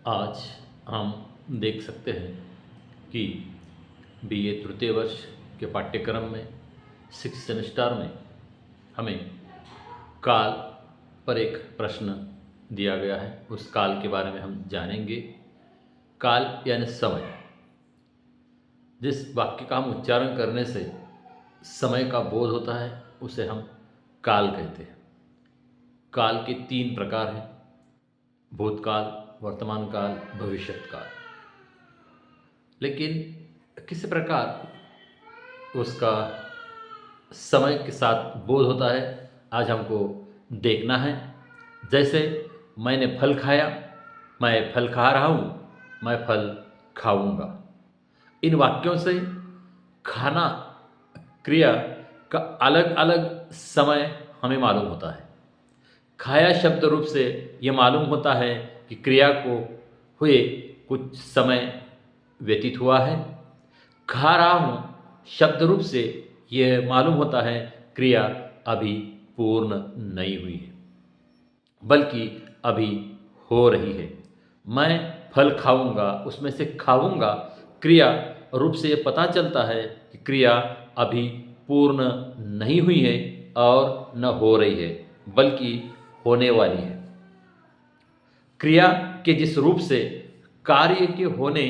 आज हम देख सकते हैं कि बीए तृतीय वर्ष के पाठ्यक्रम में 6th सेमेस्टर में हमें काल पर एक प्रश्न दिया गया है। उस काल के बारे में हम जानेंगे। काल यानी समय। जिस वाक्य का हम उच्चारण करने से समय का बोध होता है उसे हम काल कहते हैं। काल के 3 प्रकार हैं: भूतकाल, वर्तमान काल, भविष्यत काल। लेकिन किस प्रकार उसका समय के साथ बोध होता है आज हमको देखना है। जैसे मैंने फल खाया, मैं फल खा रहा हूँ, मैं फल खाऊंगा। इन वाक्यों से खाना क्रिया का अलग अलग समय हमें मालूम होता है। खाया शब्द रूप से ये मालूम होता है कि क्रिया को हुए कुछ समय व्यतीत हुआ है। खा रहा हूँ शब्द रूप से ये मालूम होता है क्रिया अभी पूर्ण नहीं हुई है, बल्कि अभी हो रही है। मैं फल खाऊंगा, उसमें से खाऊंगा क्रिया रूप से ये पता चलता है कि क्रिया अभी पूर्ण नहीं हुई है और न हो रही है, बल्कि होने वाली है। क्रिया के जिस रूप से कार्य के होने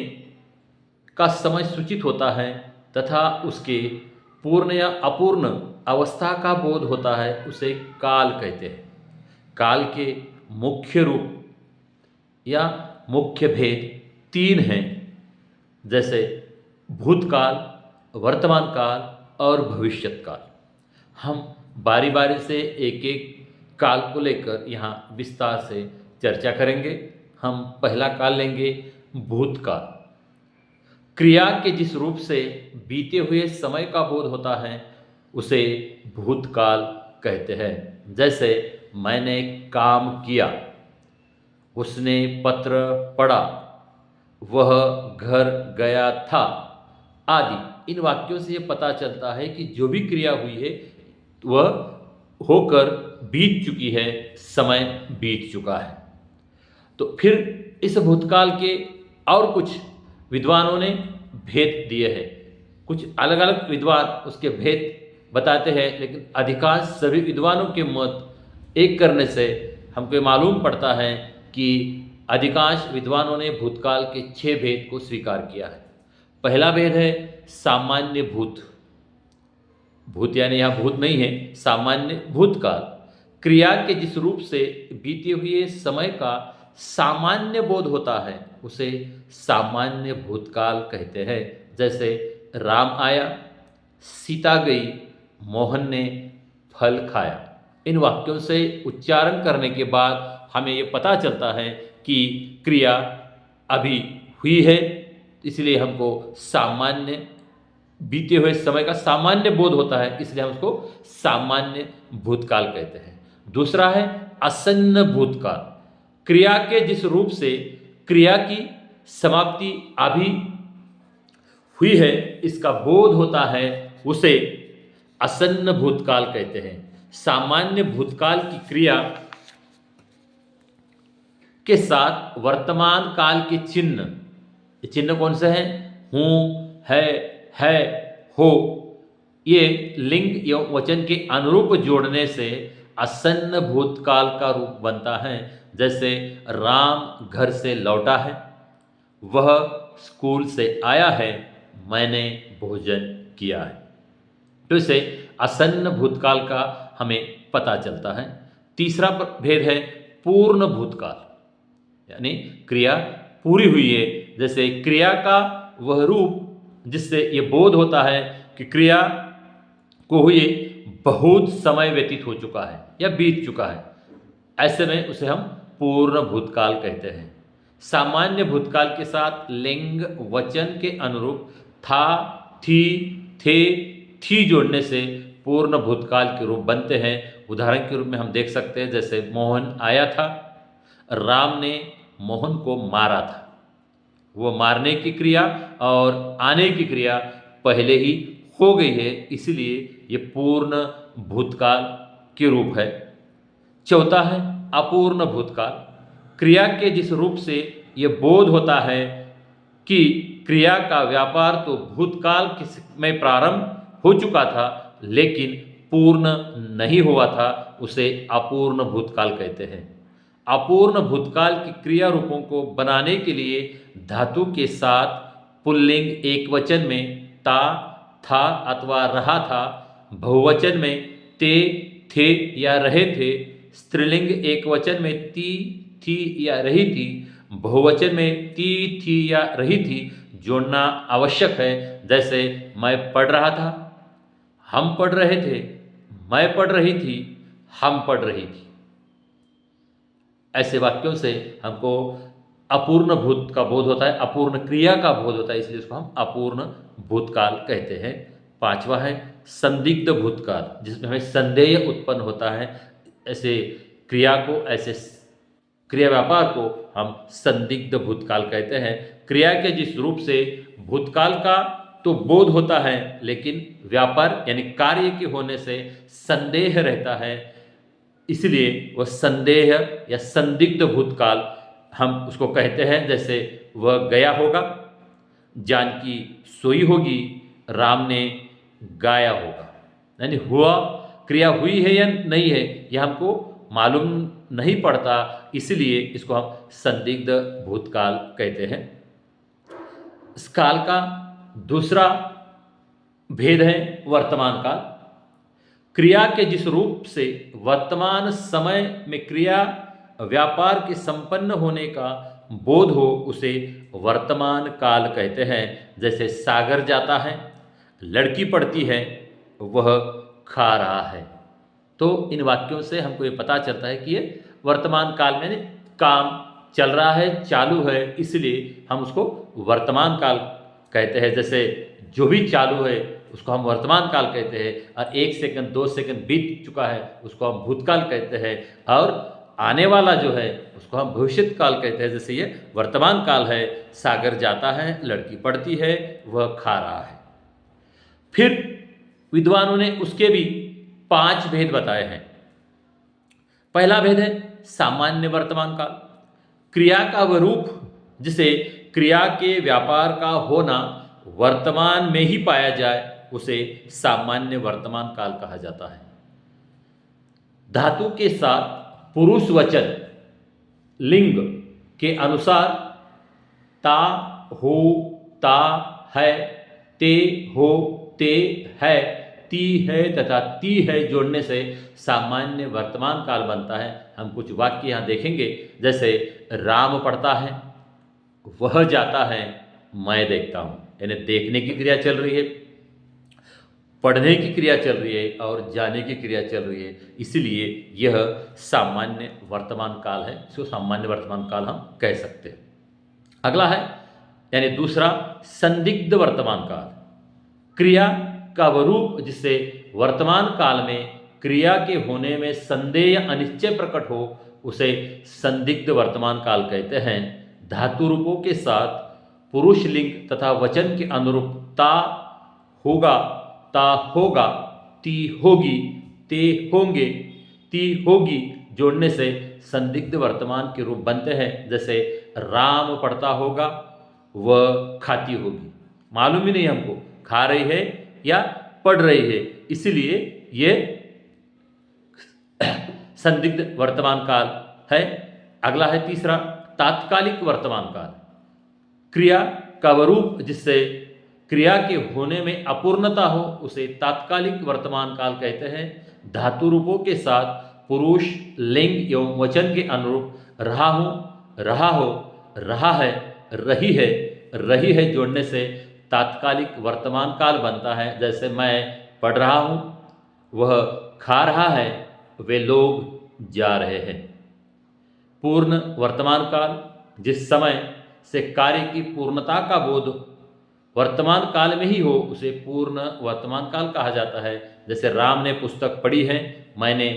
का समय सूचित होता है तथा उसके पूर्ण या अपूर्ण अवस्था का बोध होता है उसे काल कहते हैं। काल के मुख्य रूप या मुख्य भेद 3 हैं, जैसे भूतकाल, वर्तमान काल और भविष्यत काल। हम बारी बारी से एक एक काल को लेकर यहाँ विस्तार से चर्चा करेंगे। हम पहला काल लेंगे, भूतकाल। क्रिया के जिस रूप से बीते हुए समय का बोध होता है उसे भूतकाल कहते हैं। जैसे मैंने काम किया, उसने पत्र पढ़ा, वह घर गया था आदि। इन वाक्यों से ये पता चलता है कि जो भी क्रिया हुई है वह होकर बीत चुकी है, समय बीत चुका है। तो फिर इस भूतकाल के और कुछ विद्वानों ने भेद दिए हैं। कुछ अलग अलग विद्वान उसके भेद बताते हैं, लेकिन अधिकांश सभी विद्वानों के मत एक करने से हमको ये मालूम पड़ता है कि अधिकांश विद्वानों ने भूतकाल के 6 भेद को स्वीकार किया है। पहला भेद है सामान्य भूत। भूत यानी यहाँ भूत नहीं है, सामान्य भूतकाल। क्रिया के जिस रूप से बीते हुए समय का सामान्य बोध होता है उसे सामान्य भूतकाल कहते हैं। जैसे राम आया, सीता गई, मोहन ने फल खाया। इन वाक्यों से उच्चारण करने के बाद हमें ये पता चलता है कि क्रिया अभी हुई है, इसलिए हमको सामान्य बीते हुए समय का सामान्य बोध होता है, इसलिए हम उसको सामान्य भूतकाल कहते हैं। दूसरा है आसन्न भूतकाल। क्रिया के जिस रूप से क्रिया की समाप्ति अभी हुई है इसका बोध होता है उसे आसन्न भूतकाल कहते हैं। सामान्य भूतकाल की क्रिया के साथ वर्तमान काल के चिन्ह, ये चिन्ह कौन से हैं? हूँ, है, हो, ये लिंग एवं वचन के अनुरूप जोड़ने से आसन्न भूतकाल का रूप बनता है। जैसे राम घर से लौटा है, वह स्कूल से आया है, मैंने भोजन किया है। तो इसे आसन्न भूतकाल का हमें पता चलता है। तीसरा भेद है पूर्ण भूतकाल, यानी क्रिया पूरी हुई है। जैसे क्रिया का वह रूप जिससे ये बोध होता है कि क्रिया को हुए बहुत समय व्यतीत हो चुका है या बीत चुका है, ऐसे में उसे हम पूर्ण भूतकाल कहते हैं। सामान्य भूतकाल के साथ लिंग वचन के अनुरूप था, थी, थे, थी जोड़ने से पूर्ण भूतकाल के रूप बनते हैं। उदाहरण के रूप में हम देख सकते हैं, जैसे मोहन आया था, राम ने मोहन को मारा था। वो मारने की क्रिया और आने की क्रिया पहले ही हो गई है, इसलिए ये पूर्ण भूतकाल के रूप है। चौथा है अपूर्ण भूतकाल। क्रिया के जिस रूप से ये बोध होता है कि क्रिया का व्यापार तो भूतकाल में प्रारंभ हो चुका था लेकिन पूर्ण नहीं हुआ था, उसे अपूर्ण भूतकाल कहते हैं। अपूर्ण भूतकाल की क्रिया रूपों को बनाने के लिए धातु के साथ पुल्लिंग एकवचन में ता, था अथवा रहा था, बहुवचन में ते, थे या रहे थे, स्त्रीलिंग एकवचन में ती, थी या रही थी, बहुवचन में ती, थी या रही थी जोड़ना आवश्यक है। जैसे मैं पढ़ रहा था, हम पढ़ रहे थे, मैं पढ़ रही थी, हम पढ़ रही थी। ऐसे वाक्यों से हमको अपूर्ण भूत का बोध होता है, अपूर्ण क्रिया का बोध होता है, इसलिए इसको हम अपूर्ण भूतकाल कहते हैं। पांचवा है संदिग्ध भूतकाल, जिसमें हमें संदेह उत्पन्न होता है। ऐसे क्रिया को, ऐसे क्रिया व्यापार को हम संदिग्ध भूतकाल कहते हैं। क्रिया के जिस रूप से भूतकाल का तो बोध होता है लेकिन व्यापार यानी कार्य के होने से संदेह रहता है, इसलिए वह संदेह या संदिग्ध भूतकाल हम उसको कहते हैं। जैसे वह गया होगा, जानकी सोई होगी, राम ने गाया होगा। यानी हुआ, क्रिया हुई है या नहीं है यह हमको मालूम नहीं पड़ता, इसलिए इसको हम संदिग्ध भूतकाल कहते हैं। इस काल का दूसरा भेद है वर्तमान काल। क्रिया के जिस रूप से वर्तमान समय में क्रिया व्यापार के संपन्न होने का बोध हो उसे वर्तमान काल कहते हैं। जैसे सागर जाता है, लड़की पढ़ती है, वह खा रहा है। तो इन वाक्यों से हमको ये पता चलता है कि ये वर्तमान काल में काम चल रहा है, चालू है, इसलिए हम उसको वर्तमान काल कहते हैं। जैसे जो भी चालू है उसको हम वर्तमान काल कहते हैं, और 1 सेकंड 2 सेकंड बीत चुका है उसको हम भूतकाल कहते हैं, और आने वाला जो है उसको हम भविष्यत काल कहते हैं। जैसे ये वर्तमान काल है, सागर जाता है, लड़की पढ़ती है, वह खा रहा है। फिर विद्वानों ने उसके भी 5 भेद बताए हैं। पहला भेद है सामान्य वर्तमान काल। क्रिया का वह रूप जिसे क्रिया के व्यापार का होना वर्तमान में ही पाया जाए उसे सामान्य वर्तमान काल कहा जाता है। धातु के साथ पुरुष वचन लिंग के अनुसार ता, हो, ता, है, ते, हो, ते, है, ती है तथा ती है जोड़ने से सामान्य वर्तमान काल बनता है। हम कुछ वाक्य यहाँ देखेंगे। जैसे राम पढ़ता है, वह जाता है, मैं देखता हूँ। यानी देखने की क्रिया चल रही है, पढ़ने की क्रिया चल रही है और जाने की क्रिया चल रही है, इसलिए यह सामान्य वर्तमान काल है। इसको सामान्य वर्तमान काल हम कह सकते हैं। अगला है यानी दूसरा संदिग्ध वर्तमान काल। क्रिया का वह रूप जिससे वर्तमान काल में क्रिया के होने में संदेह या अनिश्चय प्रकट हो उसे संदिग्ध वर्तमान काल कहते हैं। धातु रूपों के साथ पुरुष लिंग तथा वचन के अनुरूप ता होगा, ता होगा, ती होगी, ते होंगे, ती होगी जोड़ने से संदिग्ध वर्तमान के रूप बनते हैं। जैसे राम पढ़ता होगा, वह खाती होगी। मालूम ही नहीं हमको खा रही है या पढ़ रही है, इसलिए ये संदिग्ध वर्तमान काल है। अगला है तीसरा तात्कालिक वर्तमान काल। क्रिया का वह रूप जिससे क्रिया के होने में अपूर्णता हो उसे तात्कालिक वर्तमान काल कहते हैं। धातु रूपों के साथ पुरुष लिंग एवं वचन के अनुरूप रहा हूं, रहा हो, रहा है, रही है जोड़ने से तात्कालिक वर्तमान काल बनता है। जैसे मैं पढ़ रहा हूं, वह खा रहा है, वे लोग जा रहे हैं। पूर्ण वर्तमान काल जिस समय से कार्य की पूर्णता का बोध वर्तमान काल में ही हो उसे पूर्ण वर्तमान काल कहा जाता है। जैसे राम ने पुस्तक पढ़ी है, मैंने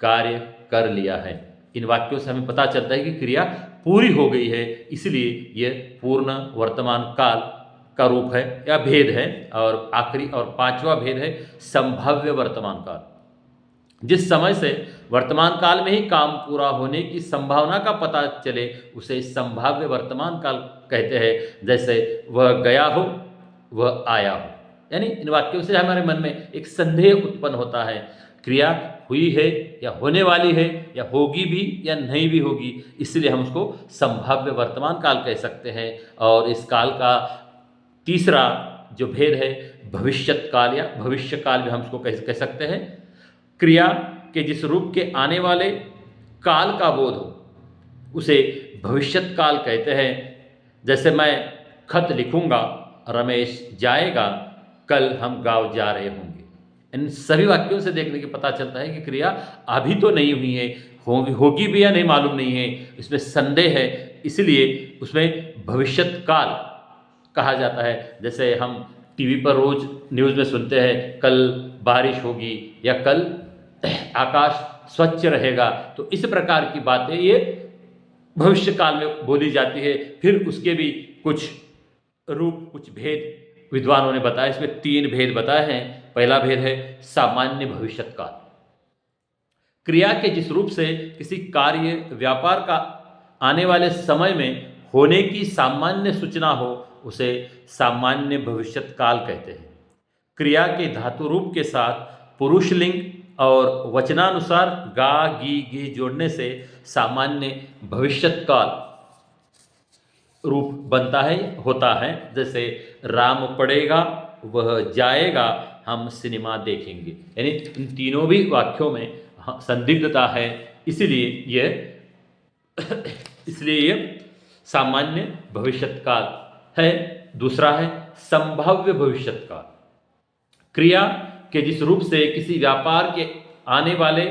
कार्य कर लिया है। इन वाक्यों से हमें पता चलता है कि क्रिया पूरी हो गई है, इसलिए यह पूर्ण वर्तमान काल का रूप है या भेद है। और आखिरी और 5वां भेद है संभाव्य वर्तमान काल। जिस समय से वर्तमान काल में ही काम पूरा होने की संभावना का पता चले उसे संभाव्य वर्तमान काल कहते हैं। जैसे वह गया हो, वह आया हो। यानी इन वाक्यों से हमारे मन में एक संदेह उत्पन्न होता है, क्रिया हुई है या होने वाली है या होगी भी या नहीं भी होगी, इसलिए हम उसको संभाव्य वर्तमान काल कह सकते हैं। और इस काल का तीसरा जो भेद है भविष्यत काल या भविष्य काल भी हम उसको कह सकते हैं। क्रिया के जिस रूप के आने वाले काल का बोध हो उसे भविष्यत काल कहते हैं। जैसे मैं खत लिखूंगा, रमेश जाएगा, कल हम गांव जा रहे होंगे। इन सभी वाक्यों से देखने के पता चलता है कि क्रिया अभी तो नहीं हुई है, होगी भी या नहीं मालूम नहीं है, इसमें संदेह है, इसलिए उसमें भविष्यत काल कहा जाता है। जैसे हम टीवी पर रोज न्यूज़ में सुनते हैं कल बारिश होगी या कल आकाश स्वच्छ रहेगा, तो इस प्रकार की बातें ये भविष्य काल में बोली जाती है। फिर उसके भी कुछ रूप, कुछ भेद विद्वानों ने बताया। इसमें 3 भेद बताए हैं। पहला भेद है सामान्य भविष्यत काल। क्रिया के जिस रूप से किसी कार्य व्यापार का आने वाले समय में होने की सामान्य सूचना हो उसे सामान्य भविष्यत काल कहते हैं। क्रिया के धातु रूप के साथ पुरुष लिंग और वचनानुसार गा गी गी जोड़ने से सामान्य भविष्यत काल रूप बनता है, होता है। जैसे राम पढ़ेगा, वह जाएगा, हम सिनेमा देखेंगे। यानी इन तीनों भी वाक्यों में संदिग्धता है, इसलिए ये सामान्य भविष्यत काल है। दूसरा है संभाव्य भविष्यत काल। क्रिया के जिस रूप से किसी व्यापार के आने वाले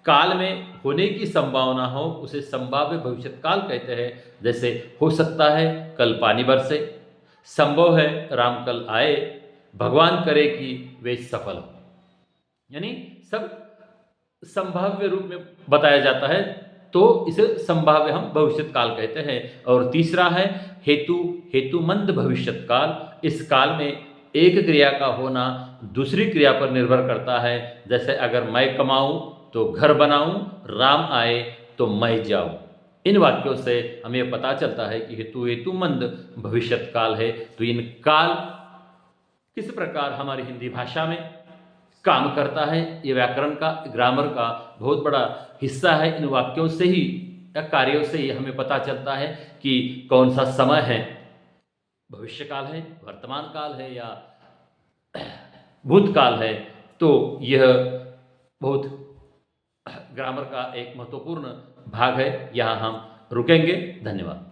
काल में होने की संभावना हो उसे संभाव्य भविष्यत काल कहते हैं। जैसे हो सकता है कल पानी बरसे, संभव है राम कल आए, भगवान करे कि वे सफल हो। यानी सब संभाव्य रूप में बताया जाता है, तो इसे संभाव्य हम भविष्यत काल कहते हैं। और तीसरा है हेतुमंद भविष्यत काल। इस काल में एक क्रिया का होना दूसरी क्रिया पर निर्भर करता है। जैसे अगर मैं कमाऊं तो घर बनाऊं, राम आए तो मैं जाऊं। इन वाक्यों से हमें पता चलता है कि हेतुमंद भविष्यत काल है। तो इन काल किस प्रकार हमारी हिंदी भाषा में काम करता है, ये व्याकरण का, ग्रामर का बहुत बड़ा हिस्सा है। इन वाक्यों से ही या कार्यों से ही हमें पता चलता है कि कौन सा समय है, भविष्य काल है, वर्तमान काल है या भूतकाल है। तो यह बहुत ग्रामर का एक महत्वपूर्ण भाग है। यहाँ हम रुकेंगे। धन्यवाद।